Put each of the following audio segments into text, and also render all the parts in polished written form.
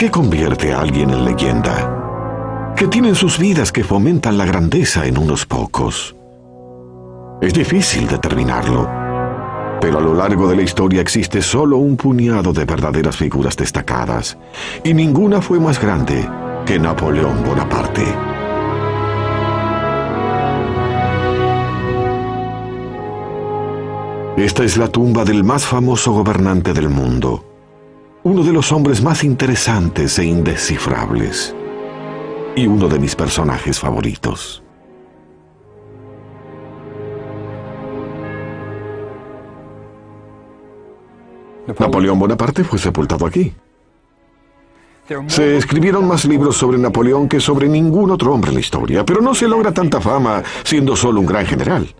¿Qué convierte a alguien en leyenda? ¿Qué tienen sus vidas que fomentan la grandeza en unos pocos? Es difícil determinarlo, pero a lo largo de la historia existe solo un puñado de verdaderas figuras destacadas, y ninguna fue más grande que Napoleón Bonaparte. Esta es la tumba del más famoso gobernante del mundo, uno de los hombres más interesantes e indescifrables, y uno de mis personajes favoritos. Napoleón Bonaparte fue sepultado aquí. Se escribieron más libros sobre Napoleón que sobre ningún otro hombre en la historia, pero no se logra tanta fama siendo solo un gran general.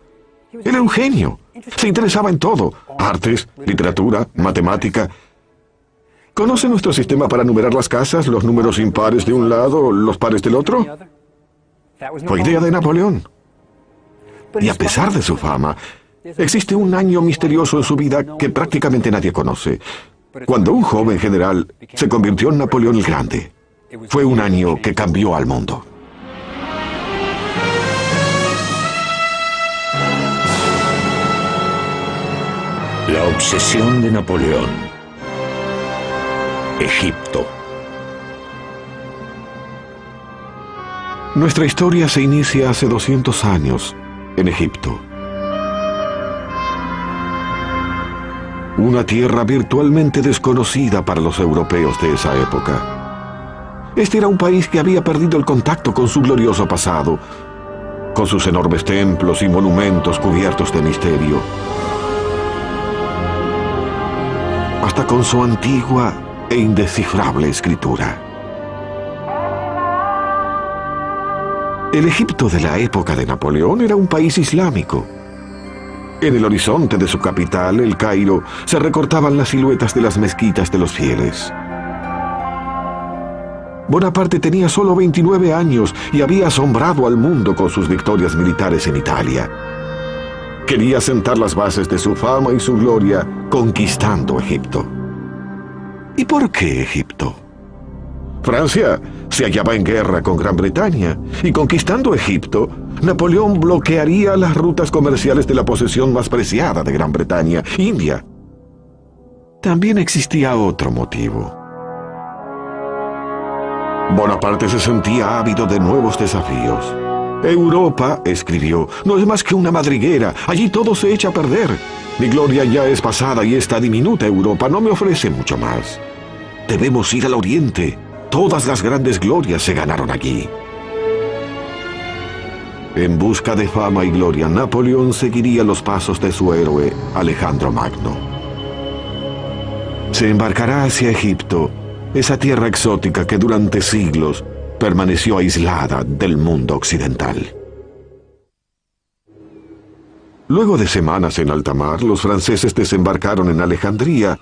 Era un genio. Se interesaba en todo: artes, literatura, matemática. ¿Conoce nuestro sistema para numerar las casas, los números impares de un lado, los pares del otro? Fue idea de Napoleón. Y a pesar de su fama, existe un año misterioso en su vida que prácticamente nadie conoce. Cuando un joven general se convirtió en Napoleón el Grande, fue un año que cambió al mundo. La obsesión de Napoleón. Egipto. Nuestra historia se inicia hace 200 años, en Egipto. Una tierra virtualmente desconocida para los europeos de esa época. Este era un país que había perdido el contacto con su glorioso pasado, con sus enormes templos y monumentos cubiertos de misterio, hasta con su antigua e indescifrable escritura. El Egipto de la época de Napoleón era un país islámico. En el horizonte de su capital, El Cairo, se recortaban las siluetas de las mezquitas de los fieles. Bonaparte tenía solo 29 años y había asombrado al mundo con sus victorias militares en Italia. Quería sentar las bases de su fama y su gloria conquistando Egipto. ¿Y por qué Egipto? Francia se hallaba en guerra con Gran Bretaña, y conquistando Egipto, Napoleón bloquearía las rutas comerciales de la posesión más preciada de Gran Bretaña, India. También existía otro motivo. Bonaparte se sentía ávido de nuevos desafíos. Europa, escribió, no es más que una madriguera. Allí todo se echa a perder. Mi gloria ya es pasada y esta diminuta Europa no me ofrece mucho más. Debemos ir al Oriente. Todas las grandes glorias se ganaron allí. En busca de fama y gloria, Napoleón seguiría los pasos de su héroe, Alejandro Magno. Se embarcará hacia Egipto, esa tierra exótica que durante siglos permaneció aislada del mundo occidental. Luego de semanas en alta mar, los franceses desembarcaron en Alejandría,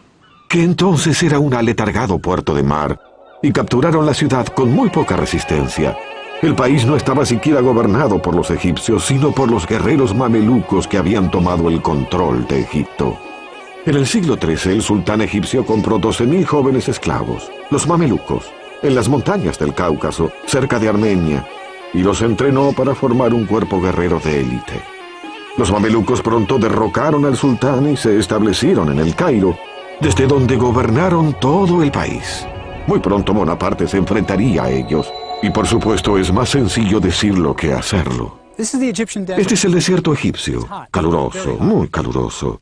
que entonces era un aletargado puerto de mar, y capturaron la ciudad con muy poca resistencia. El país no estaba siquiera gobernado por los egipcios, sino por los guerreros mamelucos que habían tomado el control de Egipto. En el siglo XIII, el sultán egipcio compró 12.000 jóvenes esclavos, los mamelucos, en las montañas del Cáucaso, cerca de Armenia, y los entrenó para formar un cuerpo guerrero de élite. Los mamelucos pronto derrocaron al sultán y se establecieron en El Cairo, desde donde gobernaron todo el país. Muy pronto Bonaparte se enfrentaría a ellos, y por supuesto es más sencillo decirlo que hacerlo. Este es el desierto egipcio, caluroso, muy caluroso.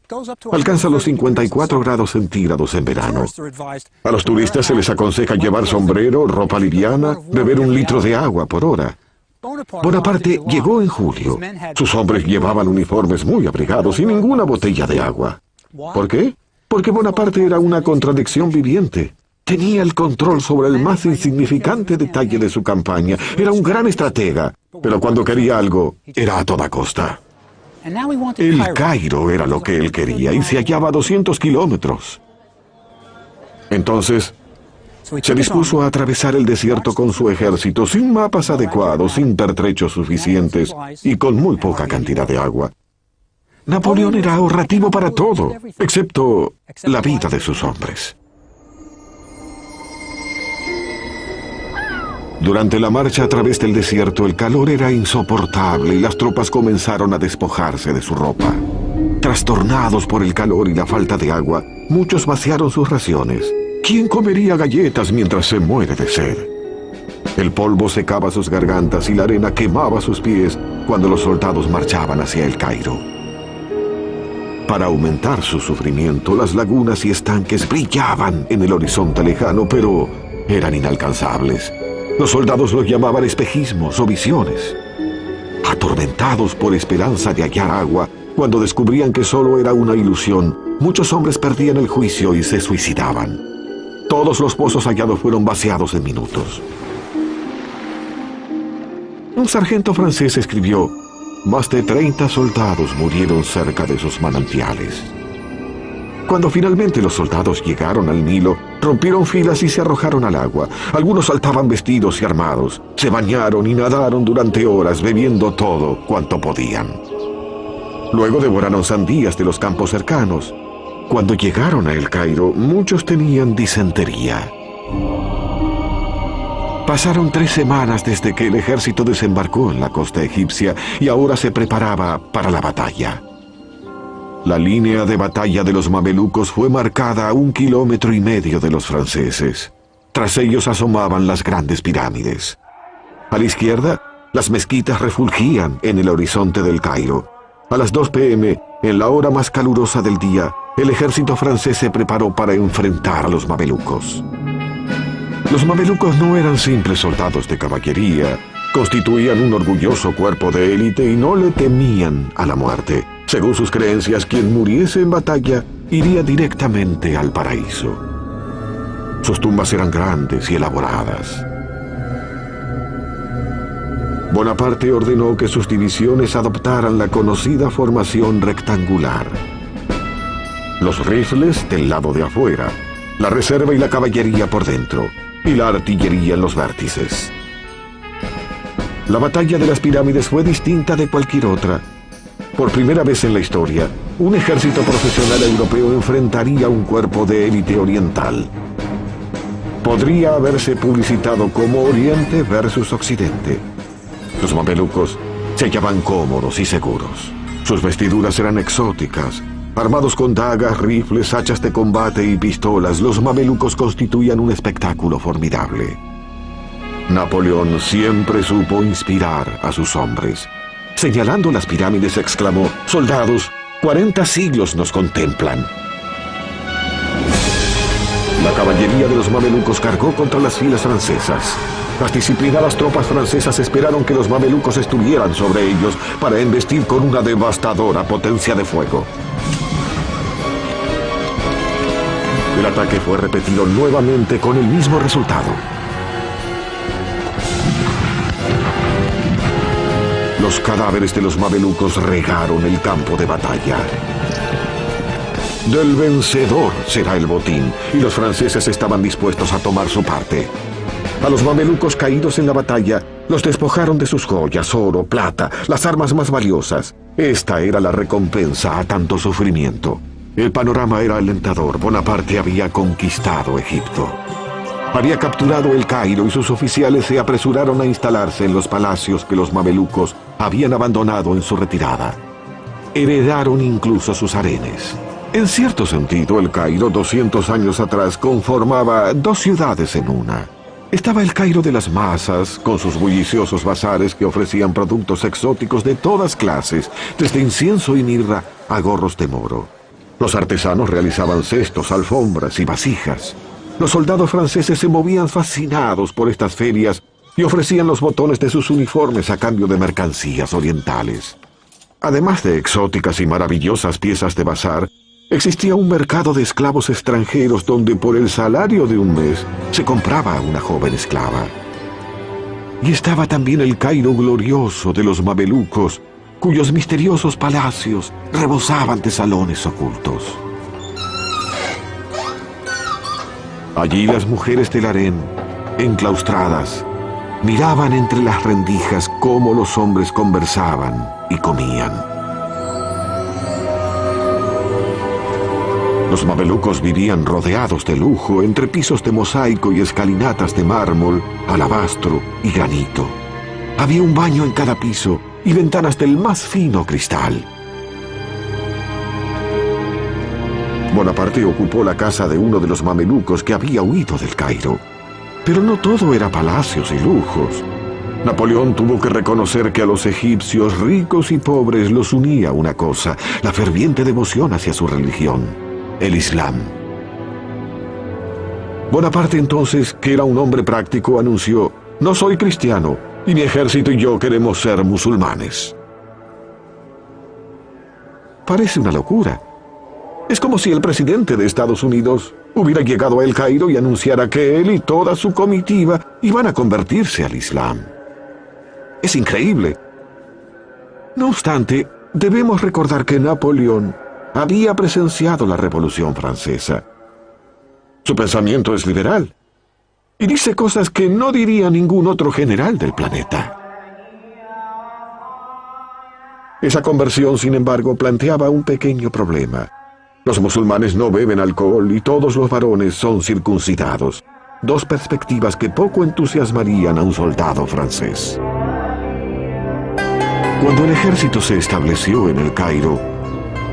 Alcanza los 54 grados centígrados en verano. A los turistas se les aconseja llevar sombrero, ropa liviana, beber 1 litro de agua por hora. Bonaparte llegó en julio. Sus hombres llevaban uniformes muy abrigados y ninguna botella de agua. ¿Por qué? Porque Bonaparte era una contradicción viviente. Tenía el control sobre el más insignificante detalle de su campaña. Era un gran estratega, pero cuando quería algo, era a toda costa. El Cairo era lo que él quería y se hallaba a 200 kilómetros. Entonces, se dispuso a atravesar el desierto con su ejército, sin mapas adecuados, sin pertrechos suficientes y con muy poca cantidad de agua. Napoleón era ahorrativo para todo, excepto la vida de sus hombres. Durante la marcha a través del desierto, el calor era insoportable y las tropas comenzaron a despojarse de su ropa. Trastornados por el calor y la falta de agua, muchos vaciaron sus raciones. ¿Quién comería galletas mientras se muere de sed? El polvo secaba sus gargantas y la arena quemaba sus pies cuando los soldados marchaban hacia el Cairo. Para aumentar su sufrimiento, las lagunas y estanques brillaban en el horizonte lejano, pero eran inalcanzables. Los soldados los llamaban espejismos o visiones. Atormentados por esperanza de hallar agua, cuando descubrían que solo era una ilusión, muchos hombres perdían el juicio y se suicidaban. Todos los pozos hallados fueron vaciados en minutos. Un sargento francés escribió: más de 30 soldados murieron cerca de esos manantiales. Cuando finalmente los soldados llegaron al Nilo, rompieron filas y se arrojaron al agua. Algunos saltaban vestidos y armados, se bañaron y nadaron durante horas, bebiendo todo cuanto podían. Luego devoraron sandías de los campos cercanos. Cuando llegaron a El Cairo, muchos tenían disentería. Pasaron 3 semanas desde que el ejército desembarcó en la costa egipcia y ahora se preparaba para la batalla. La línea de batalla de los mamelucos fue marcada a 1,5 kilómetros de los franceses. Tras ellos asomaban las grandes pirámides. A la izquierda, las mezquitas refulgían en el horizonte del Cairo. A las 2 p.m., en la hora más calurosa del día, el ejército francés se preparó para enfrentar a los mamelucos. Los mamelucos no eran simples soldados de caballería, constituían un orgulloso cuerpo de élite y no le temían a la muerte. Según sus creencias, quien muriese en batalla iría directamente al paraíso. Sus tumbas eran grandes y elaboradas. Bonaparte ordenó que sus divisiones adoptaran la conocida formación rectangular. Los rifles del lado de afuera, la reserva y la caballería por dentro, y la artillería en los vértices. La batalla de las pirámides fue distinta de cualquier otra. Por primera vez en la historia, un ejército profesional europeo enfrentaría a un cuerpo de élite oriental. Podría haberse publicitado como Oriente versus Occidente. Los mamelucos se hallaban cómodos y seguros. Sus vestiduras eran exóticas. Armados con dagas, rifles, hachas de combate y pistolas, los mamelucos constituían un espectáculo formidable. Napoleón siempre supo inspirar a sus hombres. Señalando las pirámides, exclamó: «Soldados, 40 siglos nos contemplan». La caballería de los mamelucos cargó contra las filas francesas. Las disciplinadas tropas francesas esperaron que los mamelucos estuvieran sobre ellos para embestir con una devastadora potencia de fuego. El ataque fue repetido nuevamente con el mismo resultado. Los cadáveres de los mamelucos regaron el campo de batalla. Del vencedor será el botín, y los franceses estaban dispuestos a tomar su parte. A los mamelucos caídos en la batalla, los despojaron de sus joyas, oro, plata, las armas más valiosas. Esta era la recompensa a tanto sufrimiento. El panorama era alentador. Bonaparte había conquistado Egipto. Había capturado el Cairo y sus oficiales se apresuraron a instalarse en los palacios que los mamelucos habían abandonado en su retirada. Heredaron incluso sus harenes. En cierto sentido, el Cairo, 200 años atrás, conformaba 2 ciudades en una. Estaba el Cairo de las masas, con sus bulliciosos bazares que ofrecían productos exóticos de todas clases, desde incienso y mirra a gorros de moro. Los artesanos realizaban cestos, alfombras y vasijas. Los soldados franceses se movían fascinados por estas ferias y ofrecían los botones de sus uniformes a cambio de mercancías orientales. Además de exóticas y maravillosas piezas de bazar, existía un mercado de esclavos extranjeros donde por el salario de un mes se compraba a una joven esclava. Y estaba también el Cairo glorioso de los mamelucos, cuyos misteriosos palacios rebosaban de salones ocultos. Allí las mujeres del harén, enclaustradas, miraban entre las rendijas cómo los hombres conversaban y comían. Los mamelucos vivían rodeados de lujo entre pisos de mosaico y escalinatas de mármol, alabastro y granito. Había un baño en cada piso y ventanas del más fino cristal. Bonaparte ocupó la casa de uno de los mamelucos que había huido del Cairo. Pero no todo era palacios y lujos. Napoleón tuvo que reconocer que a los egipcios ricos y pobres los unía una cosa, la ferviente devoción hacia su religión, el Islam. Bonaparte entonces, que era un hombre práctico, anunció: «No soy cristiano, y mi ejército y yo queremos ser musulmanes». Parece una locura. Es como si el presidente de Estados Unidos hubiera llegado a El Cairo y anunciara que él y toda su comitiva iban a convertirse al Islam. Es increíble. No obstante, debemos recordar que Napoleón había presenciado la Revolución Francesa. Su pensamiento es liberal y dice cosas que no diría ningún otro general del planeta. Esa conversión, sin embargo, planteaba un pequeño problema. Los musulmanes no beben alcohol y todos los varones son circuncidados. Dos perspectivas que poco entusiasmarían a un soldado francés. Cuando el ejército se estableció en El Cairo,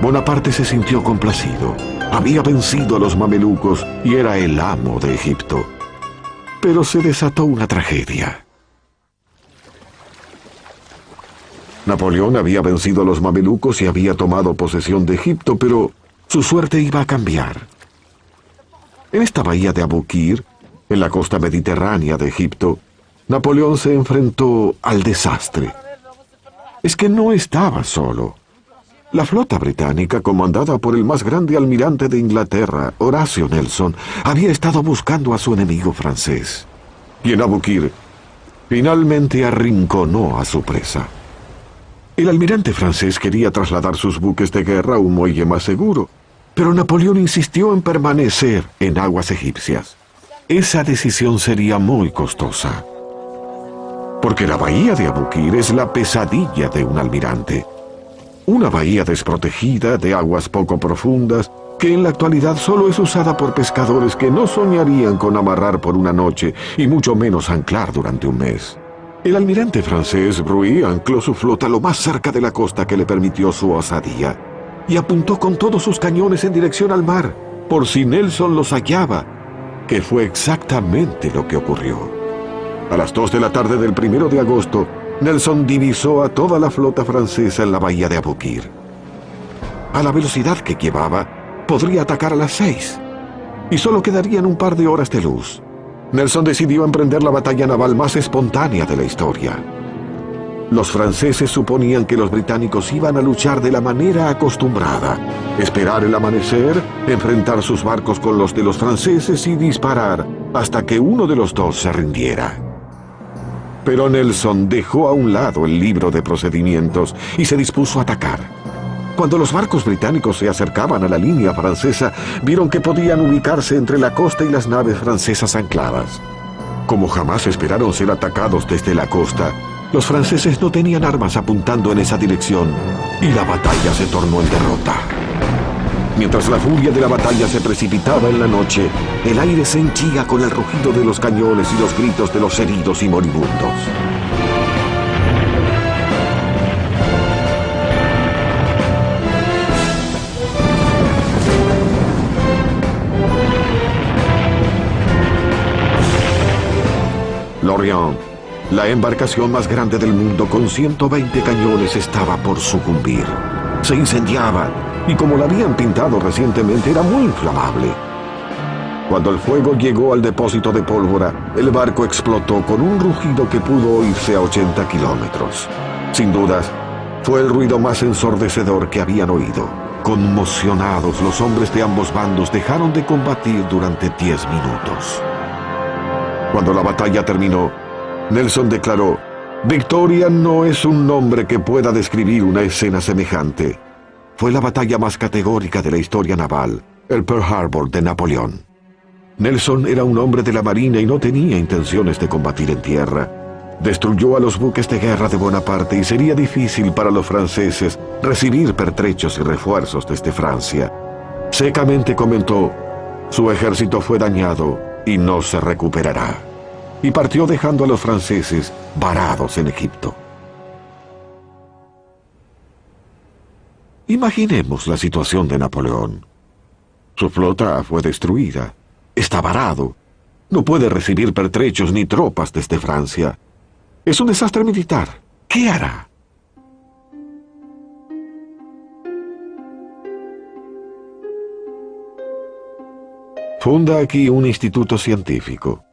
Bonaparte se sintió complacido. Había vencido a los mamelucos y era el amo de Egipto. Pero se desató una tragedia. Napoleón había vencido a los mamelucos y había tomado posesión de Egipto, pero su suerte iba a cambiar. En esta bahía de Abu Qir, en la costa mediterránea de Egipto, Napoleón se enfrentó al desastre. Es que no estaba solo. La flota británica, comandada por el más grande almirante de Inglaterra, Horatio Nelson, había estado buscando a su enemigo francés. Y en Abu Qir, finalmente arrinconó a su presa. El almirante francés quería trasladar sus buques de guerra a un muelle más seguro, pero Napoleón insistió en permanecer en aguas egipcias. Esa decisión sería muy costosa, porque la bahía de Abu Qir es la pesadilla de un almirante. Una bahía desprotegida, de aguas poco profundas, que en la actualidad solo es usada por pescadores que no soñarían con amarrar por una noche y mucho menos anclar durante un mes. El almirante francés Bruy ancló su flota lo más cerca de la costa que le permitió su osadía y apuntó con todos sus cañones en dirección al mar, por si Nelson los hallaba, que fue exactamente lo que ocurrió. A las 2 de la tarde del 1 de agosto, Nelson divisó a toda la flota francesa en la bahía de Abu Qir. A la velocidad que llevaba, podría atacar a las 6, y solo quedarían un par de horas de luz. Nelson decidió emprender la batalla naval más espontánea de la historia. Los franceses suponían que los británicos iban a luchar de la manera acostumbrada, esperar el amanecer, enfrentar sus barcos con los de los franceses y disparar hasta que uno de los dos se rindiera. Pero Nelson dejó a un lado el libro de procedimientos y se dispuso a atacar. Cuando los barcos británicos se acercaban a la línea francesa, vieron que podían ubicarse entre la costa y las naves francesas ancladas. Como jamás esperaron ser atacados desde la costa, los franceses no tenían armas apuntando en esa dirección y la batalla se tornó en derrota. Mientras la furia de la batalla se precipitaba en la noche, el aire se henchía con el rugido de los cañones y los gritos de los heridos y moribundos. L'Orient, la embarcación más grande del mundo con 120 cañones, estaba por sucumbir. Se incendiaba y, como la habían pintado recientemente, era muy inflamable. Cuando el fuego llegó al depósito de pólvora, el barco explotó con un rugido que pudo oírse a 80 kilómetros. Sin dudas, fue el ruido más ensordecedor que habían oído. Conmocionados, los hombres de ambos bandos dejaron de combatir durante 10 minutos. Cuando la batalla terminó, Nelson declaró: «Victoria no es un nombre que pueda describir una escena semejante. Fue la batalla más categórica de la historia naval, el Pearl Harbor de Napoleón». Nelson era un hombre de la marina y no tenía intenciones de combatir en tierra. Destruyó a los buques de guerra de Bonaparte y sería difícil para los franceses recibir pertrechos y refuerzos desde Francia. Secamente comentó: su ejército fue dañado y no se recuperará. Y partió dejando a los franceses varados en Egipto. Imaginemos la situación de Napoleón. Su flota fue destruida. Está varado. No puede recibir pertrechos ni tropas desde Francia. Es un desastre militar. ¿Qué hará? Funda aquí un instituto científico.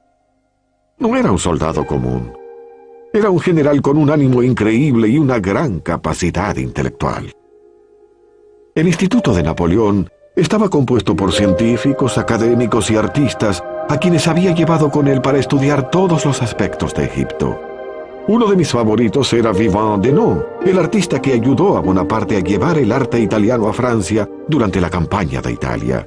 No era un soldado común. Era un general con un ánimo increíble y una gran capacidad intelectual. El Instituto de Napoleón estaba compuesto por científicos, académicos y artistas a quienes había llevado con él para estudiar todos los aspectos de Egipto. Uno de mis favoritos era Vivant Denon, el artista que ayudó a Bonaparte a llevar el arte italiano a Francia durante la campaña de Italia.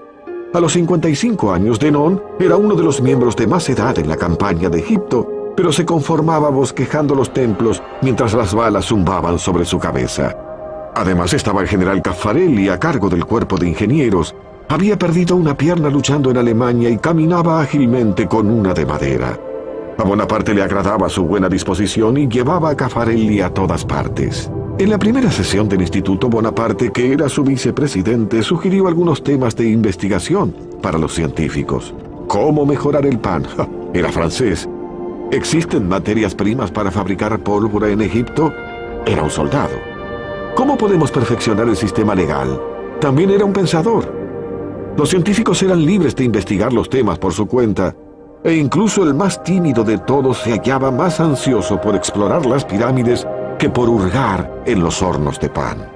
A los 55 años, Denon era uno de los miembros de más edad en la campaña de Egipto, pero se conformaba bosquejando los templos mientras las balas zumbaban sobre su cabeza. Además estaba el general Caffarelli a cargo del cuerpo de ingenieros. Había perdido una pierna luchando en Alemania y caminaba ágilmente con una de madera. A Bonaparte le agradaba su buena disposición y llevaba a Caffarelli a todas partes. En la primera sesión del instituto, Bonaparte, que era su vicepresidente, sugirió algunos temas de investigación para los científicos. ¿Cómo mejorar el pan? Era francés. ¿Existen materias primas para fabricar pólvora en Egipto? Era un soldado. ¿Cómo podemos perfeccionar el sistema legal? También era un pensador. Los científicos eran libres de investigar los temas por su cuenta, e incluso el más tímido de todos se hallaba más ansioso por explorar las pirámides que por hurgar en los hornos de pan.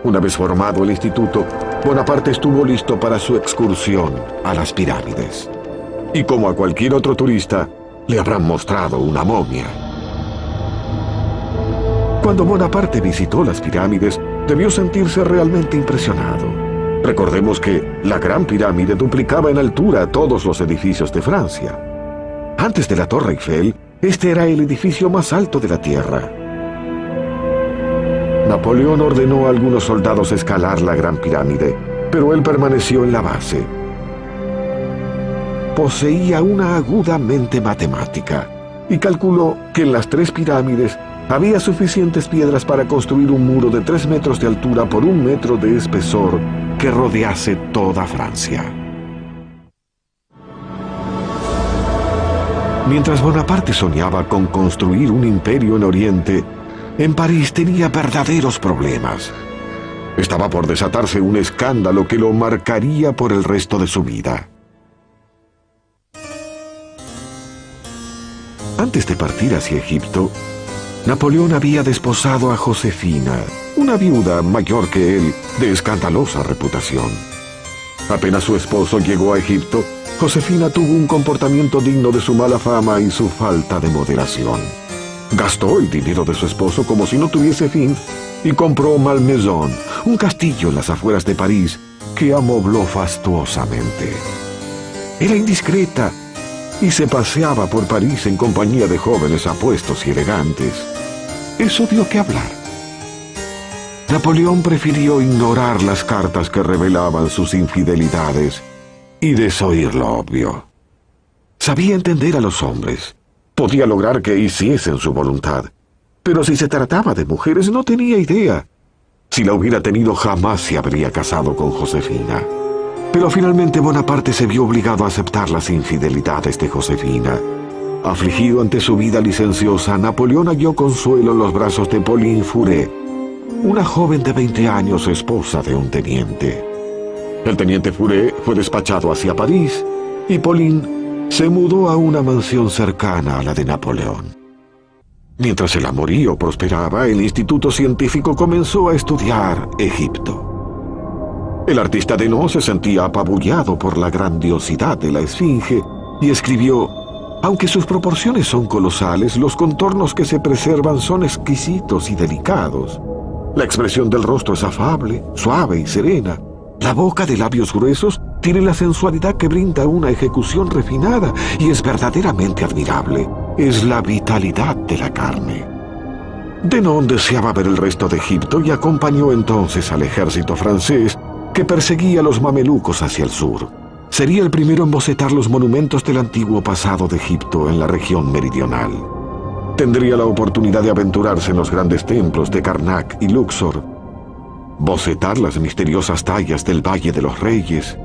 Una vez formado el instituto, Bonaparte estuvo listo para su excursión a las pirámides. Y como a cualquier otro turista, le habrán mostrado una momia. Cuando Bonaparte visitó las pirámides, debió sentirse realmente impresionado. Recordemos que la Gran Pirámide duplicaba en altura a todos los edificios de Francia. Antes de la Torre Eiffel, este era el edificio más alto de la Tierra. Napoleón ordenó a algunos soldados escalar la Gran Pirámide, pero él permaneció en la base. Poseía una aguda mente matemática y calculó que en las 3 pirámides había suficientes piedras para construir un muro de 3 metros de altura por 1 metro de espesor que rodease toda Francia. Mientras Bonaparte soñaba con construir un imperio en Oriente, en París tenía verdaderos problemas. Estaba por desatarse un escándalo que lo marcaría por el resto de su vida. Antes de partir hacia Egipto, Napoleón había desposado a Josefina, una viuda mayor que él, de escandalosa reputación. Apenas su esposo llegó a Egipto, Josefina tuvo un comportamiento digno de su mala fama y su falta de moderación. Gastó el dinero de su esposo como si no tuviese fin y compró Malmaison, un castillo en las afueras de París, que amobló fastuosamente. Era indiscreta y se paseaba por París en compañía de jóvenes apuestos y elegantes. Eso dio que hablar. Napoleón prefirió ignorar las cartas que revelaban sus infidelidades y desoír lo obvio. Sabía entender a los hombres. Podía lograr que hiciesen su voluntad. Pero si se trataba de mujeres, no tenía idea. Si la hubiera tenido, jamás se habría casado con Josefina. Pero finalmente Bonaparte se vio obligado a aceptar las infidelidades de Josefina. Afligido ante su vida licenciosa, Napoleón halló consuelo en los brazos de Pauline Furet, una joven de 20 años, esposa de un teniente. El teniente Furet fue despachado hacia París y Pauline se mudó a una mansión cercana a la de Napoleón. Mientras el amorío prosperaba, el Instituto Científico comenzó a estudiar Egipto. El artista Denon se sentía apabullado por la grandiosidad de la Esfinge y escribió: aunque sus proporciones son colosales, los contornos que se preservan son exquisitos y delicados. La expresión del rostro es afable, suave y serena. La boca, de labios gruesos, tiene la sensualidad que brinda una ejecución refinada y es verdaderamente admirable. Es la vitalidad de la carne. Denon deseaba ver el resto de Egipto y acompañó entonces al ejército francés, que perseguía a los mamelucos hacia el sur. Sería el primero en bocetar los monumentos del antiguo pasado de Egipto en la región meridional. Tendría la oportunidad de aventurarse en los grandes templos de Karnak y Luxor, bocetar las misteriosas tallas del Valle de los Reyes,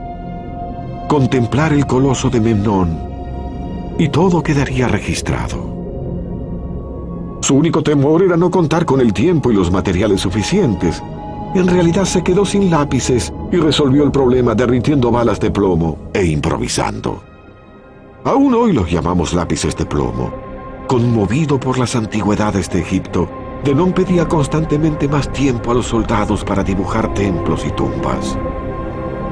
contemplar el coloso de Memnón, y todo quedaría registrado. Su único temor era no contar con el tiempo y los materiales suficientes. En realidad se quedó sin lápices y resolvió el problema derritiendo balas de plomo e improvisando. Aún hoy los llamamos lápices de plomo. Conmovido por las antigüedades de Egipto, Denón pedía constantemente más tiempo a los soldados para dibujar templos y tumbas.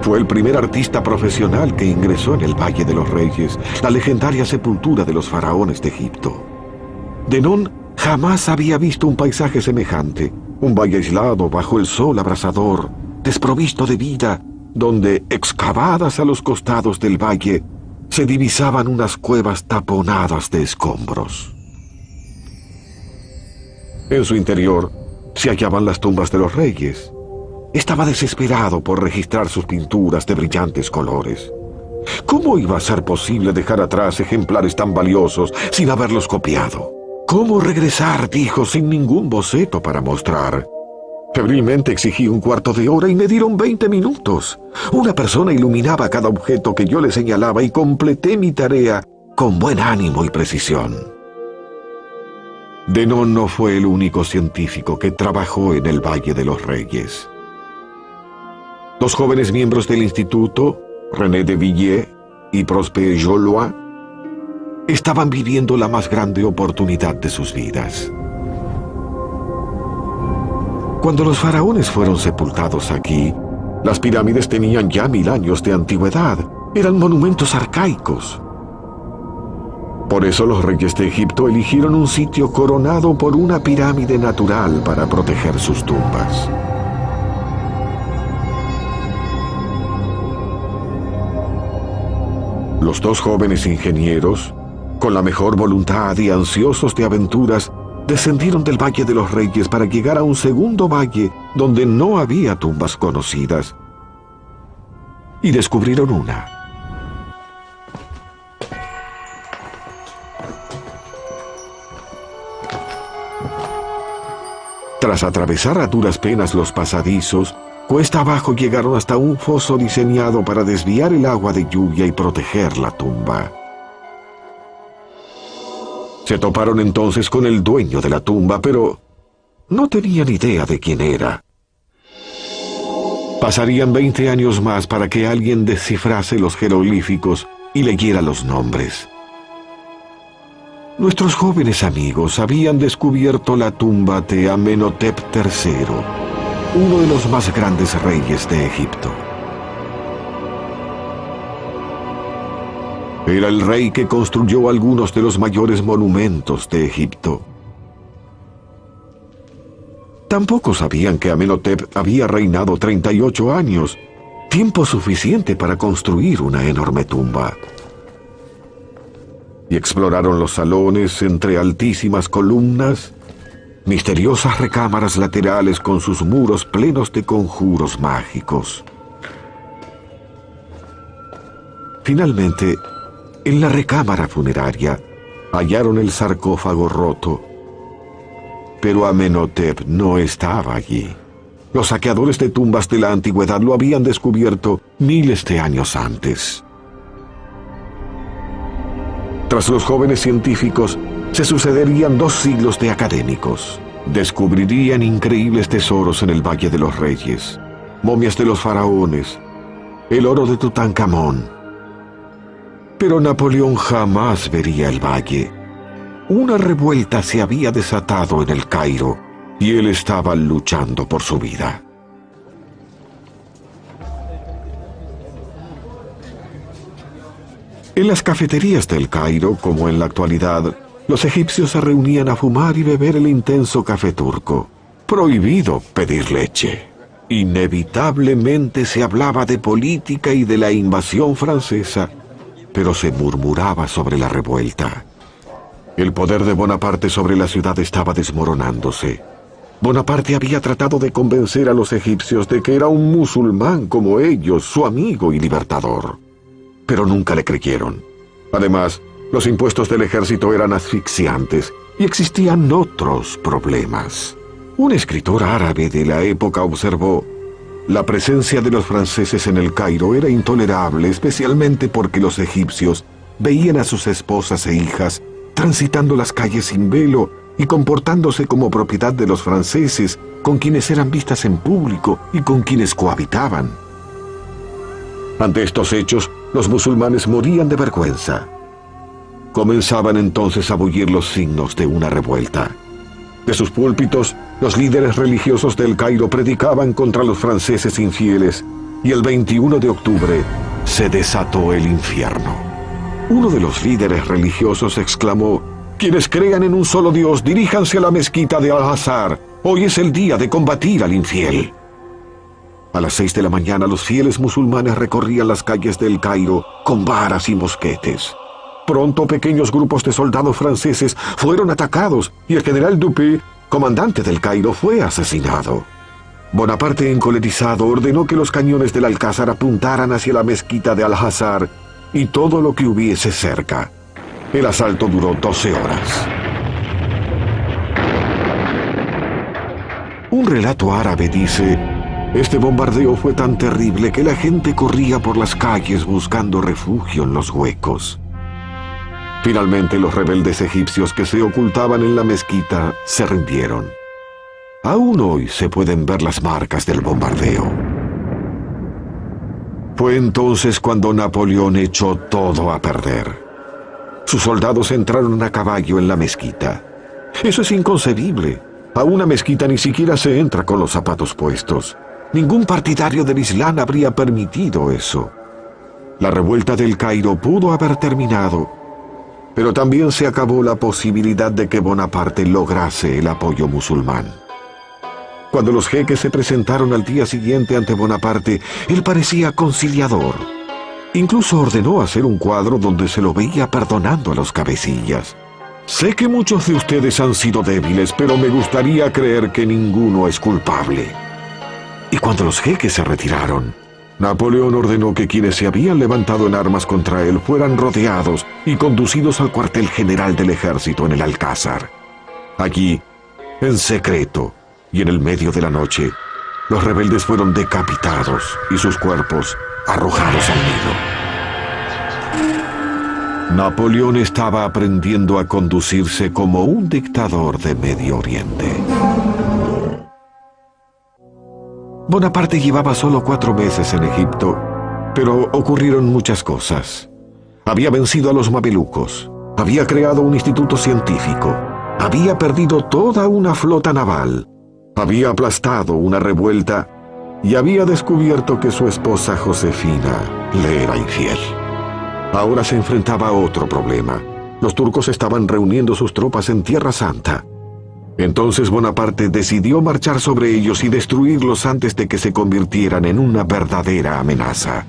Fue el primer artista profesional que ingresó en el Valle de los Reyes, la legendaria sepultura de los faraones de Egipto. Denón jamás había visto un paisaje semejante, un valle aislado bajo el sol abrasador, desprovisto de vida, donde, excavadas a los costados del valle, se divisaban unas cuevas taponadas de escombros. En su interior se hallaban las tumbas de los reyes. Estaba desesperado por registrar sus pinturas de brillantes colores. ¿Cómo iba a ser posible dejar atrás ejemplares tan valiosos sin haberlos copiado? ¿Cómo regresar?, dijo, sin ningún boceto para mostrar. Febrilmente exigí un cuarto de hora y me dieron 20 minutos. Una persona iluminaba cada objeto que yo le señalaba y completé mi tarea con buen ánimo y precisión. Denón no fue el único científico que trabajó en el Valle de los Reyes. Los jóvenes miembros del instituto, René de Villiers y Prosper Jollois, estaban viviendo la más grande oportunidad de sus vidas. Cuando los faraones fueron sepultados aquí, las pirámides tenían ya 1000 años de antigüedad. Eran monumentos arcaicos. Por eso los reyes de Egipto eligieron un sitio coronado por una pirámide natural para proteger sus tumbas. Los dos jóvenes ingenieros, con la mejor voluntad y ansiosos de aventuras, descendieron del Valle de los Reyes para llegar a un segundo valle donde no había tumbas conocidas, y descubrieron una. Tras atravesar a duras penas los pasadizos, cuesta abajo llegaron hasta un foso diseñado para desviar el agua de lluvia y proteger la tumba. Se toparon entonces con el dueño de la tumba, pero no tenían idea de quién era. Pasarían 20 años más para que alguien descifrase los jeroglíficos y leyera los nombres. Nuestros jóvenes amigos habían descubierto la tumba de Amenhotep III, uno de los más grandes reyes de Egipto. Era el rey que construyó algunos de los mayores monumentos de Egipto. Tampoco sabían que Amenhotep había reinado 38 años, tiempo suficiente para construir una enorme tumba. Y exploraron los salones entre altísimas columnas, misteriosas recámaras laterales con sus muros plenos de conjuros mágicos. Finalmente, en la recámara funeraria, hallaron el sarcófago roto. Pero Amenhotep no estaba allí. Los saqueadores de tumbas de la antigüedad lo habían descubierto miles de años antes. Tras los jóvenes científicos, se sucederían 2 siglos de académicos. Descubrirían increíbles tesoros en el Valle de los Reyes, momias de los faraones, el oro de Tutankamón. Pero Napoleón jamás vería el valle. Una revuelta se había desatado en el Cairo y él estaba luchando por su vida. En las cafeterías del Cairo, como en la actualidad, los egipcios se reunían a fumar y beber el intenso café turco. Prohibido pedir leche. Inevitablemente se hablaba de política y de la invasión francesa, pero se murmuraba sobre la revuelta. El poder de Bonaparte sobre la ciudad estaba desmoronándose. Bonaparte había tratado de convencer a los egipcios de que era un musulmán como ellos, su amigo y libertador. Pero nunca le creyeron. Además, los impuestos del ejército eran asfixiantes y existían otros problemas. Un escritor árabe de la época observó: la presencia de los franceses en el Cairo era intolerable, especialmente porque los egipcios veían a sus esposas e hijas transitando las calles sin velo y comportándose como propiedad de los franceses, con quienes eran vistas en público y con quienes cohabitaban. Ante estos hechos, los musulmanes morían de vergüenza. Comenzaban entonces a bullir los signos de una revuelta. De sus púlpitos, los líderes religiosos del Cairo predicaban contra los franceses infieles, y el 21 de octubre se desató el infierno. Uno de los líderes religiosos exclamó: «Quienes crean en un solo Dios, diríjanse a la mezquita de Al-Azhar. Hoy es el día de combatir al infiel». A las 6 de la mañana, los fieles musulmanes recorrían las calles del Cairo con varas y mosquetes. Pronto, pequeños grupos de soldados franceses fueron atacados y el general Dupé, comandante del Cairo, fue asesinado. Bonaparte, encolerizado, ordenó que los cañones del Alcázar apuntaran hacia la mezquita de Al-Azhar y todo lo que hubiese cerca. El asalto duró 12 horas. Un relato árabe dice: este bombardeo fue tan terrible que la gente corría por las calles buscando refugio en los huecos. Finalmente, los rebeldes egipcios que se ocultaban en la mezquita se rindieron. Aún hoy se pueden ver las marcas del bombardeo. Fue entonces cuando Napoleón echó todo a perder. Sus soldados entraron a caballo en la mezquita. Eso es inconcebible. A una mezquita ni siquiera se entra con los zapatos puestos. Ningún partidario del Islam habría permitido eso. La revuelta del Cairo pudo haber terminado, pero también se acabó la posibilidad de que Bonaparte lograse el apoyo musulmán. Cuando los jeques se presentaron al día siguiente ante Bonaparte, él parecía conciliador. Incluso ordenó hacer un cuadro donde se lo veía perdonando a los cabecillas. Sé que muchos de ustedes han sido débiles, pero me gustaría creer que ninguno es culpable. Y cuando los jeques se retiraron, Napoleón ordenó que quienes se habían levantado en armas contra él fueran rodeados y conducidos al cuartel general del ejército en el Alcázar. Allí, en secreto y en el medio de la noche, los rebeldes fueron decapitados y sus cuerpos arrojados al Nilo. Napoleón estaba aprendiendo a conducirse como un dictador de Medio Oriente. Bonaparte llevaba solo 4 meses en Egipto, pero ocurrieron muchas cosas. Había vencido a los mamelucos, había creado un instituto científico, había perdido toda una flota naval, había aplastado una revuelta y había descubierto que su esposa Josefina le era infiel. Ahora se enfrentaba a otro problema. Los turcos estaban reuniendo sus tropas en Tierra Santa. Entonces Bonaparte decidió marchar sobre ellos y destruirlos antes de que se convirtieran en una verdadera amenaza.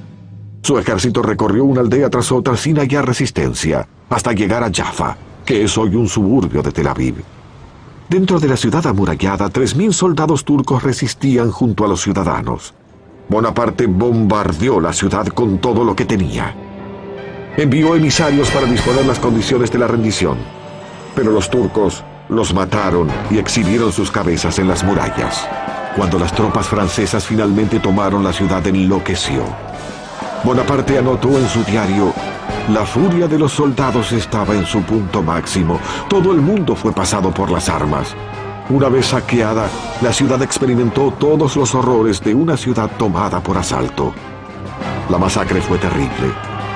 Su ejército recorrió una aldea tras otra sin hallar resistencia, hasta llegar a Jaffa, que es hoy un suburbio de Tel Aviv. Dentro de la ciudad amurallada, 3.000 soldados turcos resistían junto a los ciudadanos. Bonaparte bombardeó la ciudad con todo lo que tenía. Envió emisarios para disponer las condiciones de la rendición, pero los turcos los mataron y exhibieron sus cabezas en las murallas. Cuando las tropas francesas finalmente tomaron la ciudad, enloqueció. Bonaparte anotó en su diario: la furia de los soldados estaba en su punto máximo. Todo el mundo fue pasado por las armas. Una vez saqueada, la ciudad experimentó todos los horrores de una ciudad tomada por asalto. La masacre fue terrible.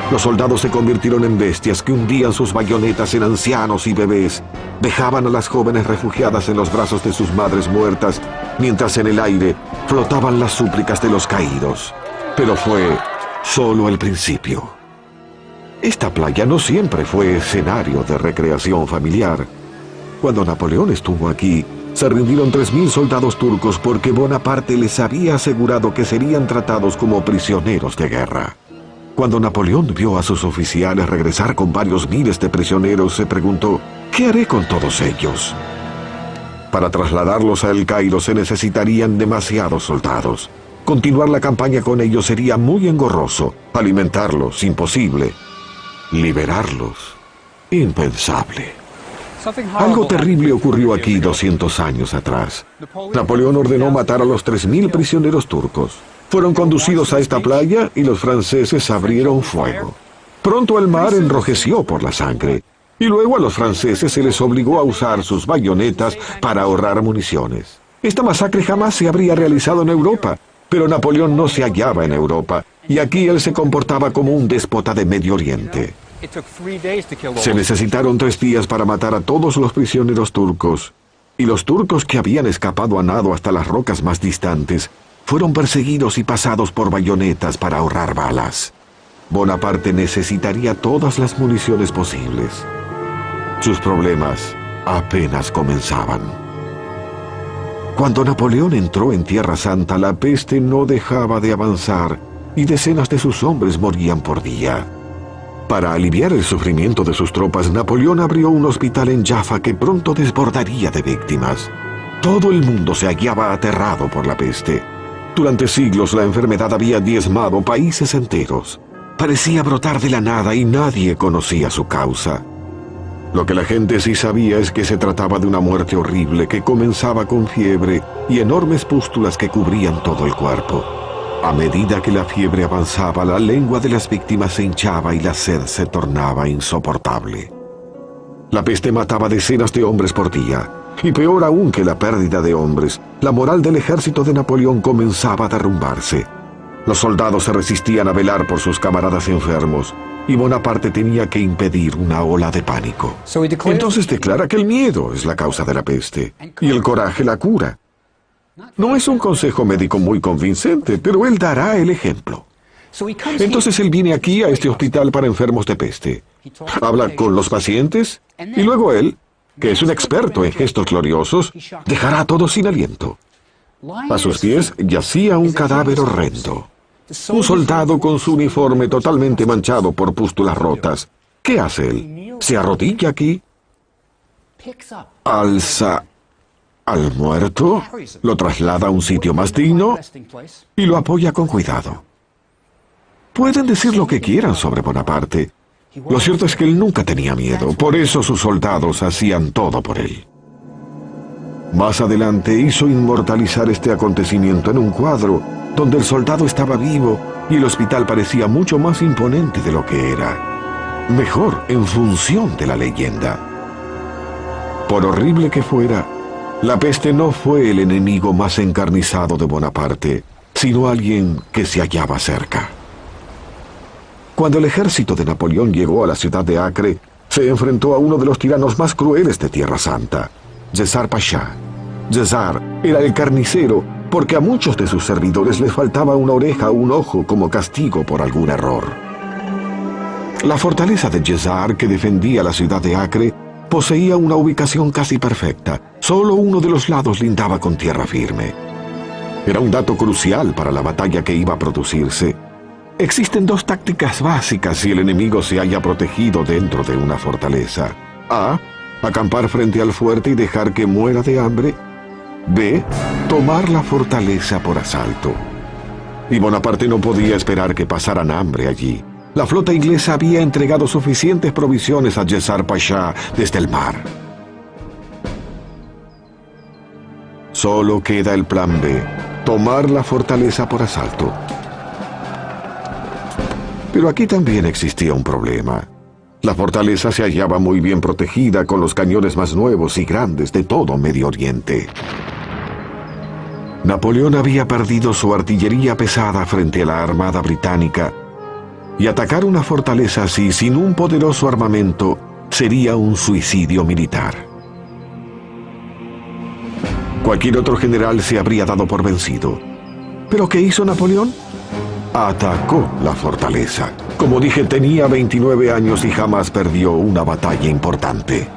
Los soldados se convirtieron en bestias que hundían sus bayonetas en ancianos y bebés, dejaban a las jóvenes refugiadas en los brazos de sus madres muertas, mientras en el aire flotaban las súplicas de los caídos. Pero fue solo el principio. Esta playa no siempre fue escenario de recreación familiar. Cuando Napoleón estuvo aquí, se rindieron 3.000 soldados turcos porque Bonaparte les había asegurado que serían tratados como prisioneros de guerra. Cuando Napoleón vio a sus oficiales regresar con varios miles de prisioneros, se preguntó: ¿qué haré con todos ellos? Para trasladarlos a El Cairo se necesitarían demasiados soldados. Continuar la campaña con ellos sería muy engorroso. Alimentarlos, imposible. Liberarlos, impensable. Algo terrible ocurrió aquí 200 años atrás. Napoleón ordenó matar a los 3.000 prisioneros turcos. Fueron conducidos a esta playa y los franceses abrieron fuego. Pronto el mar enrojeció por la sangre. Y luego a los franceses se les obligó a usar sus bayonetas para ahorrar municiones. Esta masacre jamás se habría realizado en Europa, pero Napoleón no se hallaba en Europa, y aquí él se comportaba como un déspota de Medio Oriente. Se necesitaron 3 días para matar a todos los prisioneros turcos, y los turcos que habían escapado a nado hasta las rocas más distantes fueron perseguidos y pasados por bayonetas para ahorrar balas. Bonaparte necesitaría todas las municiones posibles. Sus problemas apenas comenzaban. Cuando Napoleón entró en Tierra Santa, la peste no dejaba de avanzar y decenas de sus hombres morían por día. Para aliviar el sufrimiento de sus tropas, Napoleón abrió un hospital en Jaffa que pronto desbordaría de víctimas. Todo el mundo se hallaba aterrado por la peste. Durante siglos la enfermedad había diezmado países enteros. Parecía brotar de la nada y nadie conocía su causa. Lo que la gente sí sabía es que se trataba de una muerte horrible que comenzaba con fiebre y enormes pústulas que cubrían todo el cuerpo. A medida que la fiebre avanzaba, la lengua de las víctimas se hinchaba y la sed se tornaba insoportable. La peste mataba decenas de hombres por día, y peor aún que la pérdida de hombres, la moral del ejército de Napoleón comenzaba a derrumbarse. Los soldados se resistían a velar por sus camaradas enfermos, y Bonaparte tenía que impedir una ola de pánico. Entonces declara que el miedo es la causa de la peste, y el coraje la cura. No es un consejo médico muy convincente, pero él dará el ejemplo. Entonces él viene aquí a este hospital para enfermos de peste. Habla con los pacientes, y luego él, que es un experto en gestos gloriosos, dejará a todos sin aliento. A sus pies yacía un cadáver horrendo. Un soldado con su uniforme totalmente manchado por pústulas rotas. ¿Qué hace él? Se arrodilla aquí, alza al muerto, lo traslada a un sitio más digno y lo apoya con cuidado. Pueden decir lo que quieran sobre Bonaparte. Lo cierto es que él nunca tenía miedo, por eso sus soldados hacían todo por él. Más adelante hizo inmortalizar este acontecimiento en un cuadro donde el soldado estaba vivo y el hospital parecía mucho más imponente de lo que era. Mejor, en función de la leyenda. Por horrible que fuera, la peste no fue el enemigo más encarnizado de Bonaparte, sino alguien que se hallaba cerca. Cuando el ejército de Napoleón llegó a la ciudad de Acre, se enfrentó a uno de los tiranos más crueles de Tierra Santa, Cesar Pasha. Cesar era el carnicero porque a muchos de sus servidores les faltaba una oreja o un ojo como castigo por algún error. La fortaleza de Cesar, que defendía la ciudad de Acre, poseía una ubicación casi perfecta. Solo uno de los lados lindaba con tierra firme. Era un dato crucial para la batalla que iba a producirse. Existen 2 tácticas básicas si el enemigo se halla protegido dentro de una fortaleza. A. Acampar frente al fuerte y dejar que muera de hambre. B. Tomar la fortaleza por asalto. Y Bonaparte no podía esperar que pasaran hambre allí. La flota inglesa había entregado suficientes provisiones a Cesar Pasha desde el mar. Solo queda el plan B, tomar la fortaleza por asalto. Pero aquí también existía un problema. La fortaleza se hallaba muy bien protegida con los cañones más nuevos y grandes de todo Medio Oriente. Napoleón había perdido su artillería pesada frente a la armada británica, y atacar una fortaleza así sin un poderoso armamento sería un suicidio militar. Cualquier otro general se habría dado por vencido. ¿Pero qué hizo Napoleón? Atacó la fortaleza. Como dije, tenía 29 años y jamás perdió una batalla importante.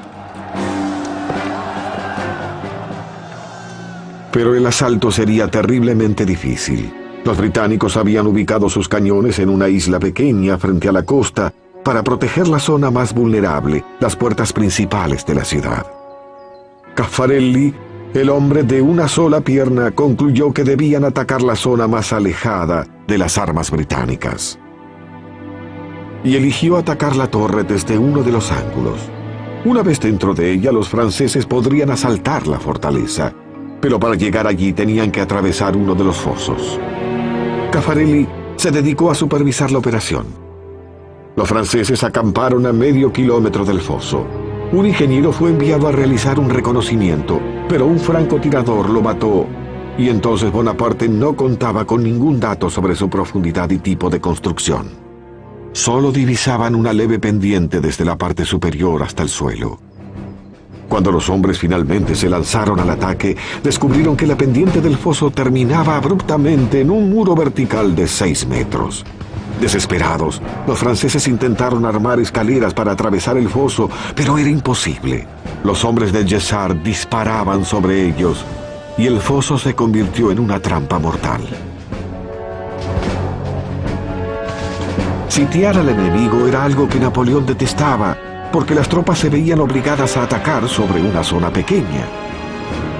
Pero el asalto sería terriblemente difícil. Los británicos habían ubicado sus cañones en una isla pequeña frente a la costa para proteger la zona más vulnerable, las puertas principales de la ciudad. Caffarelli El hombre de una sola pierna concluyó que debían atacar la zona más alejada de las armas británicas. Y eligió atacar la torre desde uno de los ángulos. Una vez dentro de ella, los franceses podrían asaltar la fortaleza, pero para llegar allí tenían que atravesar uno de los fosos. Caffarelli se dedicó a supervisar la operación. Los franceses acamparon a medio kilómetro del foso. Un ingeniero fue enviado a realizar un reconocimiento, pero un francotirador lo mató, y entonces Bonaparte no contaba con ningún dato sobre su profundidad y tipo de construcción. Solo divisaban una leve pendiente desde la parte superior hasta el suelo. Cuando los hombres finalmente se lanzaron al ataque, descubrieron que la pendiente del foso terminaba abruptamente en un muro vertical de 6 metros. Desesperados, los franceses intentaron armar escaleras para atravesar el foso, pero era imposible. Los hombres de Jessart disparaban sobre ellos, y el foso se convirtió en una trampa mortal. Sitiar al enemigo era algo que Napoleón detestaba, porque las tropas se veían obligadas a atacar sobre una zona pequeña.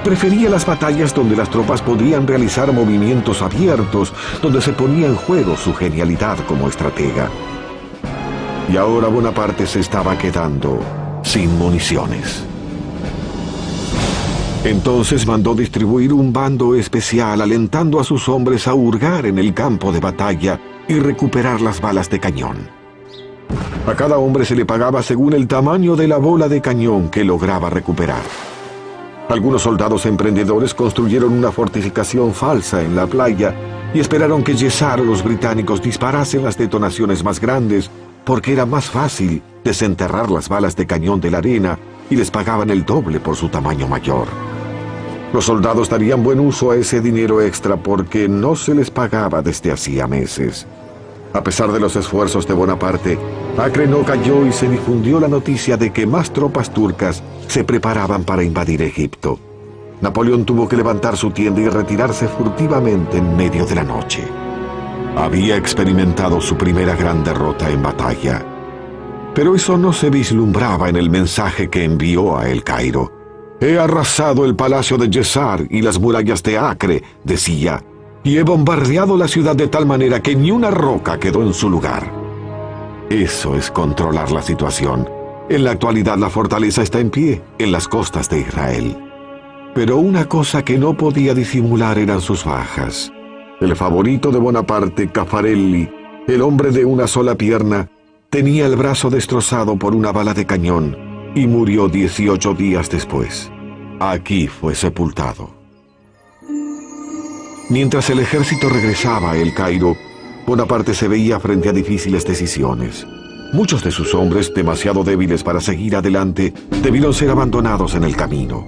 Prefería las batallas donde las tropas podían realizar movimientos abiertos, donde se ponía en juego su genialidad como estratega. Y ahora Bonaparte se estaba quedando sin municiones. Entonces mandó distribuir un bando especial alentando a sus hombres a hurgar en el campo de batalla y recuperar las balas de cañón. A cada hombre se le pagaba según el tamaño de la bola de cañón que lograba recuperar. Algunos soldados emprendedores construyeron una fortificación falsa en la playa y esperaron que Jessart o los británicos disparasen las detonaciones más grandes, porque era más fácil desenterrar las balas de cañón de la arena y les pagaban el doble por su tamaño mayor. Los soldados darían buen uso a ese dinero extra porque no se les pagaba desde hacía meses. A pesar de los esfuerzos de Bonaparte, Acre no cayó y se difundió la noticia de que más tropas turcas se preparaban para invadir Egipto. Napoleón tuvo que levantar su tienda y retirarse furtivamente en medio de la noche. Había experimentado su primera gran derrota en batalla. Pero eso no se vislumbraba en el mensaje que envió a El Cairo. «He arrasado el palacio de Jessart y las murallas de Acre», decía, «y he bombardeado la ciudad de tal manera que ni una roca quedó en su lugar». Eso es controlar la situación. En la actualidad la fortaleza está en pie, en las costas de Israel. Pero una cosa que no podía disimular eran sus bajas. El favorito de Bonaparte, Caffarelli, el hombre de una sola pierna, tenía el brazo destrozado por una bala de cañón y murió 18 días después. Aquí fue sepultado. Mientras el ejército regresaba a El Cairo, Bonaparte se veía frente a difíciles decisiones. Muchos de sus hombres, demasiado débiles para seguir adelante, debieron ser abandonados en el camino.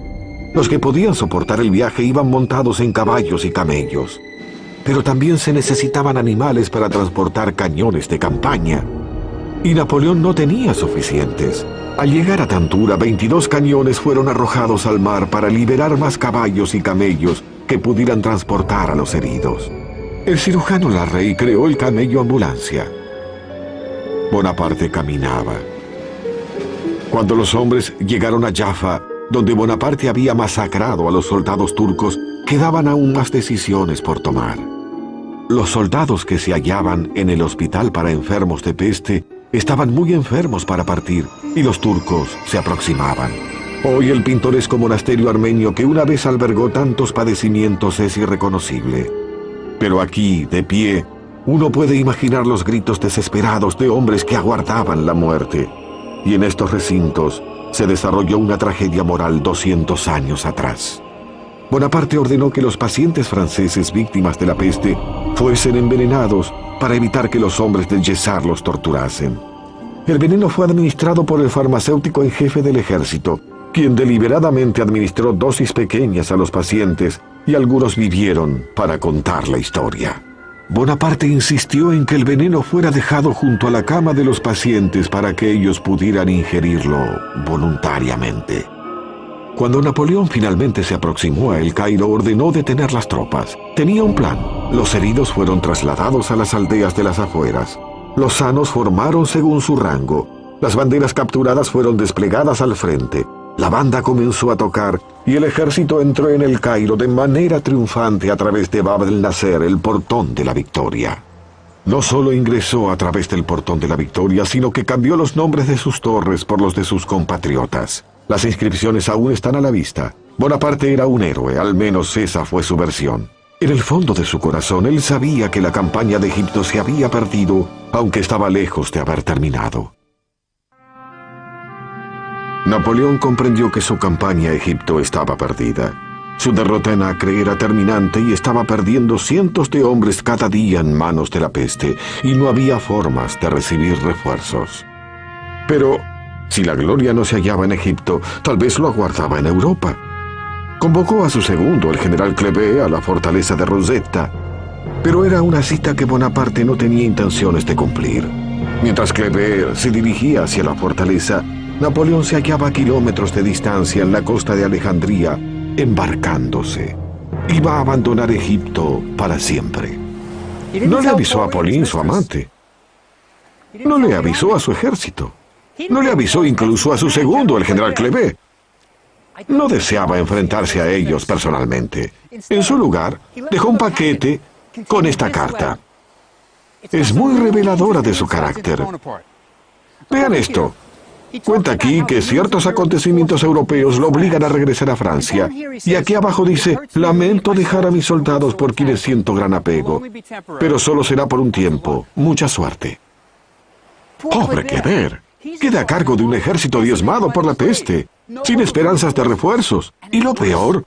Los que podían soportar el viaje iban montados en caballos y camellos. Pero también se necesitaban animales para transportar cañones de campaña. Y Napoleón no tenía suficientes. Al llegar a Tantura, 22 cañones fueron arrojados al mar para liberar más caballos y camellos que pudieran transportar a los heridos. El cirujano Larrey creó el camello ambulancia. Bonaparte caminaba. Cuando los hombres llegaron a Jaffa, donde Bonaparte había masacrado a los soldados turcos, quedaban aún más decisiones por tomar. Los soldados que se hallaban en el hospital para enfermos de peste estaban muy enfermos para partir, y los turcos se aproximaban. Hoy el pintoresco monasterio armenio que una vez albergó tantos padecimientos es irreconocible. Pero aquí, de pie, uno puede imaginar los gritos desesperados de hombres que aguardaban la muerte. Y en estos recintos se desarrolló una tragedia moral 200 años atrás. Bonaparte ordenó que los pacientes franceses víctimas de la peste fuesen envenenados para evitar que los hombres del Jessart los torturasen. El veneno fue administrado por el farmacéutico en jefe del ejército, quien deliberadamente administró dosis pequeñas a los pacientes y algunos vivieron para contar la historia. Bonaparte insistió en que el veneno fuera dejado junto a la cama de los pacientes para que ellos pudieran ingerirlo voluntariamente. Cuando Napoleón finalmente se aproximó a El Cairo, ordenó detener las tropas. Tenía un plan. Los heridos fueron trasladados a las aldeas de las afueras. Los sanos formaron según su rango. Las banderas capturadas fueron desplegadas al frente. La banda comenzó a tocar y el ejército entró en el Cairo de manera triunfante a través de Bab el Nasser, el portón de la victoria. No solo ingresó a través del portón de la victoria, sino que cambió los nombres de sus torres por los de sus compatriotas. Las inscripciones aún están a la vista. Bonaparte era un héroe, al menos esa fue su versión. En el fondo de su corazón, él sabía que la campaña de Egipto se había perdido, aunque estaba lejos de haber terminado. Napoleón comprendió que su campaña a Egipto estaba perdida. Su derrota en Acre era terminante y estaba perdiendo cientos de hombres cada día en manos de la peste, y no había formas de recibir refuerzos. Pero, si la gloria no se hallaba en Egipto, tal vez lo aguardaba en Europa. Convocó a su segundo, el general Kleber, a la fortaleza de Rosetta, pero era una cita que Bonaparte no tenía intenciones de cumplir. Mientras Kleber se dirigía hacia la fortaleza, Napoleón se hallaba a kilómetros de distancia en la costa de Alejandría, embarcándose. Iba a abandonar Egipto para siempre. No le avisó a Pauline, su amante. No le avisó a su ejército. No le avisó incluso a su segundo, el general Kleber. No deseaba enfrentarse a ellos personalmente. En su lugar, dejó un paquete con esta carta. Es muy reveladora de su carácter. Vean esto. Cuenta aquí que ciertos acontecimientos europeos lo obligan a regresar a Francia. Y aquí abajo dice: lamento dejar a mis soldados por quienes siento gran apego, pero solo será por un tiempo. Mucha suerte. Pobre Kleber. Queda a cargo de un ejército diezmado por la peste, sin esperanzas de refuerzos. Y lo peor,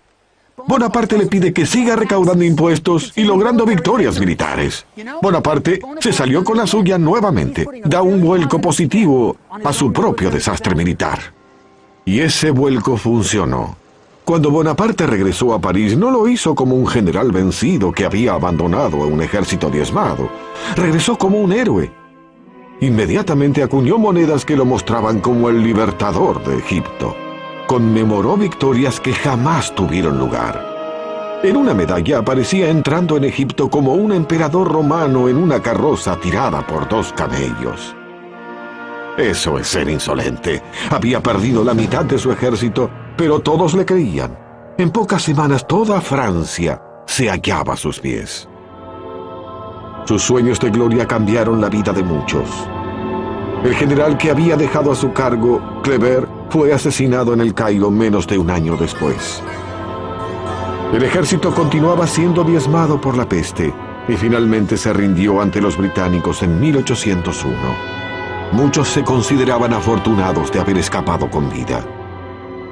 Bonaparte le pide que siga recaudando impuestos y logrando victorias militares. Bonaparte se salió con la suya nuevamente, da un vuelco positivo a su propio desastre militar. Y ese vuelco funcionó. Cuando Bonaparte regresó a París, no lo hizo como un general vencido que había abandonado a un ejército diezmado. Regresó como un héroe. Inmediatamente acuñó monedas que lo mostraban como el libertador de Egipto. Conmemoró victorias que jamás tuvieron lugar. En una medalla aparecía entrando en Egipto como un emperador romano en una carroza tirada por 2 camellos. Eso es ser insolente. Había perdido la mitad de su ejército, pero todos le creían. En pocas semanas toda Francia se hallaba a sus pies. Sus sueños de gloria cambiaron la vida de muchos. El general que había dejado a su cargo, Kleber, fue asesinado en el Cairo menos de un año después. El ejército continuaba siendo diezmado por la peste y finalmente se rindió ante los británicos en 1801. Muchos se consideraban afortunados de haber escapado con vida.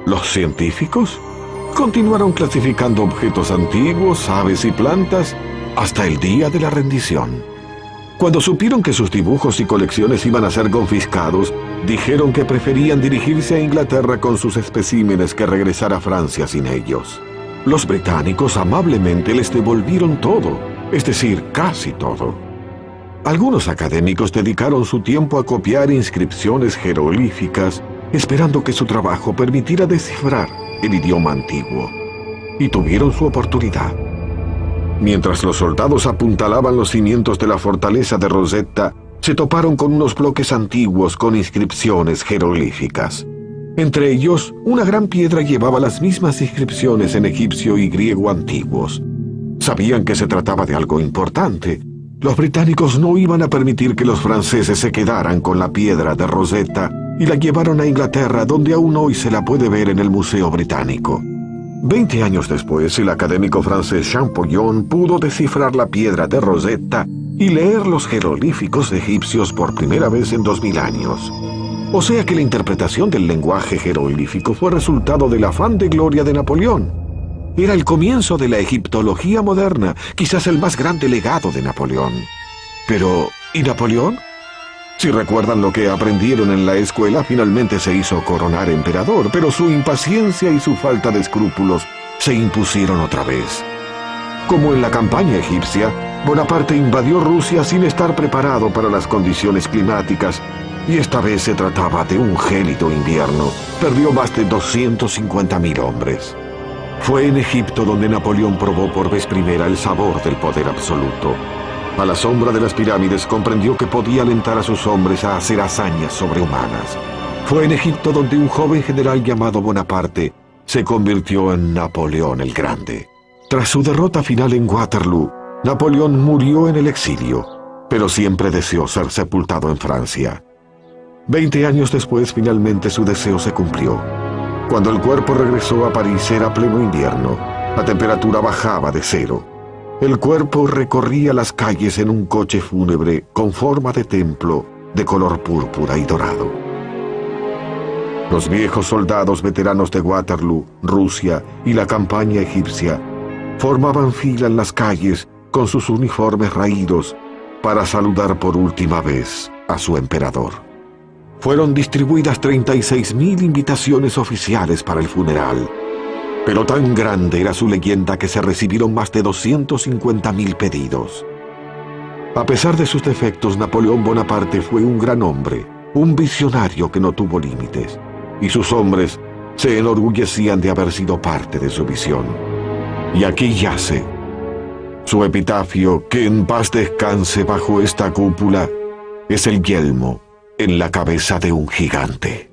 Los científicos continuaron clasificando objetos antiguos, aves y plantas hasta el día de la rendición. Cuando supieron que sus dibujos y colecciones iban a ser confiscados, dijeron que preferían dirigirse a Inglaterra con sus especímenes que regresar a Francia sin ellos. Los británicos amablemente les devolvieron todo, es decir, casi todo. Algunos académicos dedicaron su tiempo a copiar inscripciones jeroglíficas, esperando que su trabajo permitiera descifrar el idioma antiguo. Y tuvieron su oportunidad. Mientras los soldados apuntalaban los cimientos de la fortaleza de Rosetta, se toparon con unos bloques antiguos con inscripciones jeroglíficas. Entre ellos, una gran piedra llevaba las mismas inscripciones en egipcio y griego antiguos. Sabían que se trataba de algo importante. Los británicos no iban a permitir que los franceses se quedaran con la piedra de Rosetta y la llevaron a Inglaterra, donde aún hoy se la puede ver en el Museo Británico. 20 años después, el académico francés Champollion pudo descifrar la piedra de Rosetta y leer los jeroglíficos egipcios por primera vez en 2000 años. O sea que la interpretación del lenguaje jeroglífico fue resultado del afán de gloria de Napoleón. Era el comienzo de la egiptología moderna, quizás el más grande legado de Napoleón. Pero, ¿y Napoleón? Si recuerdan lo que aprendieron en la escuela, finalmente se hizo coronar emperador, pero su impaciencia y su falta de escrúpulos se impusieron otra vez. Como en la campaña egipcia, Bonaparte invadió Rusia sin estar preparado para las condiciones climáticas, y esta vez se trataba de un gélido invierno. Perdió más de 250.000 hombres. Fue en Egipto donde Napoleón probó por vez primera el sabor del poder absoluto. A la sombra de las pirámides comprendió que podía alentar a sus hombres a hacer hazañas sobrehumanas. Fue en Egipto donde un joven general llamado Bonaparte se convirtió en Napoleón el Grande. Tras su derrota final en Waterloo, Napoleón murió en el exilio, pero siempre deseó ser sepultado en Francia. 20 años después, finalmente su deseo se cumplió. Cuando el cuerpo regresó a París era pleno invierno. La temperatura bajaba de cero. El cuerpo recorría las calles en un coche fúnebre con forma de templo de color púrpura y dorado. Los viejos soldados veteranos de Waterloo, Rusia y la campaña egipcia formaban fila en las calles con sus uniformes raídos para saludar por última vez a su emperador. Fueron distribuidas 36.000 invitaciones oficiales para el funeral, pero tan grande era su leyenda que se recibieron más de 250.000 pedidos. A pesar de sus defectos, Napoleón Bonaparte fue un gran hombre, un visionario que no tuvo límites, y sus hombres se enorgullecían de haber sido parte de su visión. Y aquí yace su epitafio: que en paz descanse bajo esta cúpula, es el yelmo en la cabeza de un gigante.